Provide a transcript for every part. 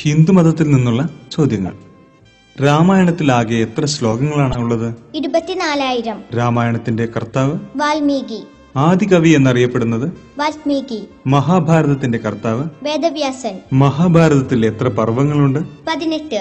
ഹിന്ദുമതത്തിൽ നിന്നുള്ള ചോദ്യങ്ങൾ. രാമായണത്തിൽ ആകെ എത്ര ശ്ലോകങ്ങളാണ് ഉള്ളത്? 24,000. രാമായണത്തിന്റെ കർത്താവ് വാൽമീകി. ആദികവി എന്നറിയപ്പെടുന്നത് വാൽമീകി. മഹാഭാരതത്തിന്റെ കർത്താവ് വേദവ്യാസൻ. മഹാഭാരതത്തിൽ എത്ര പർവ്വങ്ങളുണ്ട്? 18.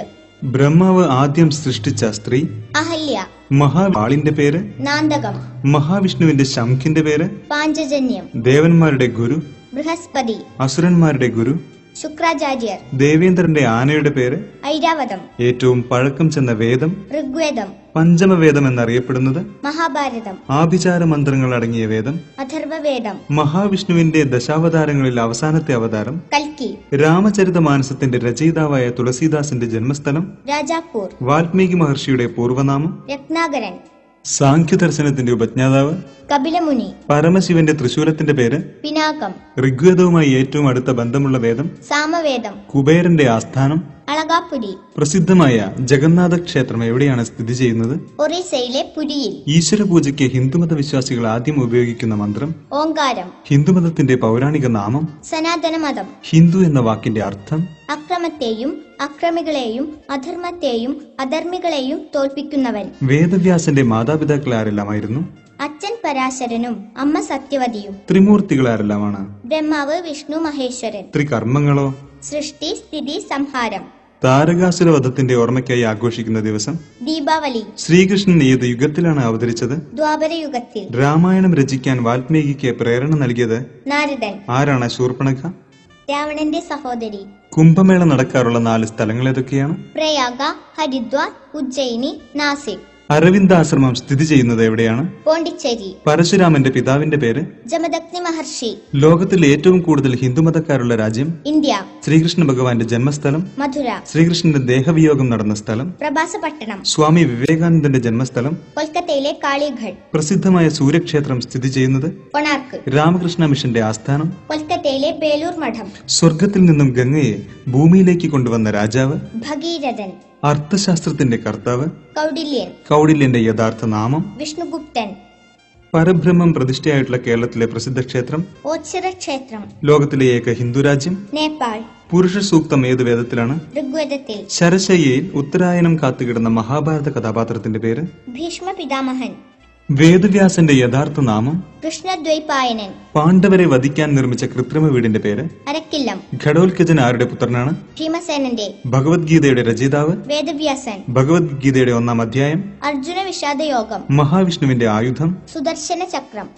ബ്രഹ്മാവ് ആദ്യം സൃഷ്ടിച്ച സ്ത്രീ? അഹല്യ. മഹാവാളിന്റെ പേര്? നാന്തകം. മഹാവിഷ്ണുവിന്റെ ശംഖിന്റെ പേര്? പാഞ്ചജന്യം. ദേവന്മാരുടെ ഗുരു? ബൃഹസ്പതി. അസുരന്മാരുടെ ഗുരു? ശുക്രാചാര്യർ. ദേവേന്ദ്രന്റെ ആനയുടെ പേര്? ഐരാവതം. ഏറ്റവും പഴക്കം ചെന്ന വേദം? ഋഗ്വേദം. പഞ്ചമവേദം എന്നറിയപ്പെടുന്നത്? മഹാഭാരതം. ആഭിചാര മന്ത്രങ്ങൾ അടങ്ങിയ വേദം? അഥർവവേദം. മഹാവിഷ്ണുവിന്റെ ദശാവതാരങ്ങളിൽ അവസാനത്തെ അവതാരം? കൽക്കി. രാമചരിതമാനസത്തിന്റെ രചയിതാവായ തുളസീദാസിന്റെ ജന്മസ്ഥലം? രാജാപൂർ. വാൽമീകി മഹർഷിയുടെ പൂർവ്വനാമം? രത്നാകരൻ. സാഖ്യദർശനത്തിന്റെ ഉപജ്ഞാതാവ്? കപിലമുനി. പരമശിവന്റെ തൃശൂലത്തിന്റെ പേര്? പിനാകം. ഋഗ്വേദവുമായി ഏറ്റവും അടുത്ത ബന്ധമുള്ള വേദം? സാമവേദം. കുബേരന്റെ ആസ്ഥാനം? അളകാപുരി. പ്രസിദ്ധമായ ജഗന്നാഥ ക്ഷേത്രം എവിടെയാണ് സ്ഥിതി ചെയ്യുന്നത്? ഒറീസയിലെ പുരിയിൽ. ഈശ്വര പൂജയ്ക്ക് ഹിന്ദുമത വിശ്വാസികൾ ആദ്യം ഉപയോഗിക്കുന്ന മന്ത്രം? ഓങ്കാരം. ഹിന്ദുമതത്തിന്റെ പൗരാണിക നാമം? സനാതനമതം. ഹിന്ദു എന്ന വാക്കിന്റെ അർത്ഥം? അക്രമത്തെയും അക്രമികളെയും അധർമ്മത്തെയും അധർമ്മികളെയും തോൽപ്പിക്കുന്നവൻ. വേദവ്യാസന്റെ മാതാപിതാക്കൾ ആരെല്ലാമായിരുന്നു? അച്ഛൻ പരാശരനും അമ്മ സത്യവതിയും. ത്രിമൂർത്തികൾ ആരെല്ലാമാണ്? ബ്രഹ്മാവ്, വിഷ്ണു, മഹേശ്വരൻ. ത്രികർമ്മങ്ങളോ? സൃഷ്ടി, സ്ഥിതി, സംഹാരം. താരകാസുര വധത്തിന്റെ ഓർമ്മയ്ക്കായി ആഘോഷിക്കുന്ന ദിവസം? ദീപാവലി. ശ്രീകൃഷ്ണൻ ഏത് യുഗത്തിലാണ് അവതരിച്ചത്? ദ്വാപരയുഗത്തിൽ. രാമായണം രചിക്കാൻ വാൽമീകിക്ക് പ്രേരണ നൽകിയത്? നാരദൻ. ആരാണ് ശൂർപ്പണഖ? രാവണന്റെ സഹോദരി. കുംഭമേള നടക്കാറുള്ള 4 സ്ഥലങ്ങൾ ഏതൊക്കെയാണ്? പ്രയാഗ, ഹരിദ്വാർ, ഉജ്ജയിനി, നാസിക്. അരവിന്ദാശ്രമം സ്ഥിതി ചെയ്യുന്നത് എവിടെയാണ്? പോണ്ടിച്ചേരി. പരശുരാമന്റെ പിതാവിന്റെ പേര്? ജമദഗ്നി മഹർഷി. ലോകത്തിൽ ഏറ്റവും കൂടുതൽ ഹിന്ദുമതക്കാരുള്ള രാജ്യം? ഇന്ത്യ. ശ്രീകൃഷ്ണ ഭഗവാന്റെ ജന്മസ്ഥലം? മധുര. ശ്രീകൃഷ്ണന്റെ ദേഹവിയോഗം നടന്ന സ്ഥലം? പ്രഭാസപട്ടണം. സ്വാമി വിവേകാനന്ദന്റെ ജന്മസ്ഥലം? കൊൽക്കത്തയിലെ കാളിഘട്ട്. പ്രസിദ്ധമായ സൂര്യക്ഷേത്രം സ്ഥിതി ചെയ്യുന്നത്? കൊണാർക്ക്. രാമകൃഷ്ണ മിഷന്റെ ആസ്ഥാനം? കൊൽക്കത്തയിലെ ബേലൂർ മഠം. സ്വർഗത്തിൽ നിന്നും ഗംഗയെ ഭൂമിയിലേക്ക് കൊണ്ടുവന്ന രാജാവ്? ഭഗീരഥൻ. അർത്ഥശാസ്ത്രത്തിന്റെ കർത്താവ്? കൗടില്യൻ. കൗടില്യന്റെ യഥാർത്ഥ നാമം? വിഷ്ണുഗുപ്തൻ. പരബ്രഹ്മം പ്രതിഷ്ഠയായിട്ടുള്ള കേരളത്തിലെ പ്രസിദ്ധ ക്ഷേത്രം? ഓച്ചിറ ക്ഷേത്രം. ലോകത്തിലെ ഏക ഹിന്ദു രാജ്യം? നേപ്പാൾ. പുരുഷ സൂക്തം ഏത് വേദത്തിലാണ്? ഋഗ്വേദത്തിൽ. ശരശയ്യയിൽ ഉത്തരായനം കാത്തുകിടന്ന മഹാഭാരത കഥാപാത്രത്തിന്റെ പേര്? ഭീഷ്മ പിതാമഹൻ. വേദവ്യാസന്റെ യഥാർത്ഥ നാമം? കൃഷ്ണദ്വൈപായനൻ. പാണ്ഡവരെ വധിക്കാൻ നിർമ്മിച്ച കൃത്രിമ വീടിന്റെ പേര്? അരക്കില്ലം. ഘടോൽക്കജൻ ആരുടെ പുത്രനാണ്? ഭീമസേനന്റെ. ഭഗവത്ഗീതയുടെ രചയിതാവ്? വേദവ്യാസൻ. ഭഗവത്ഗീതയുടെ 1-ാം അധ്യായം? അർജുന വിഷാദ യോഗം. മഹാവിഷ്ണുവിന്റെ ആയുധം? സുദർശന ചക്രം.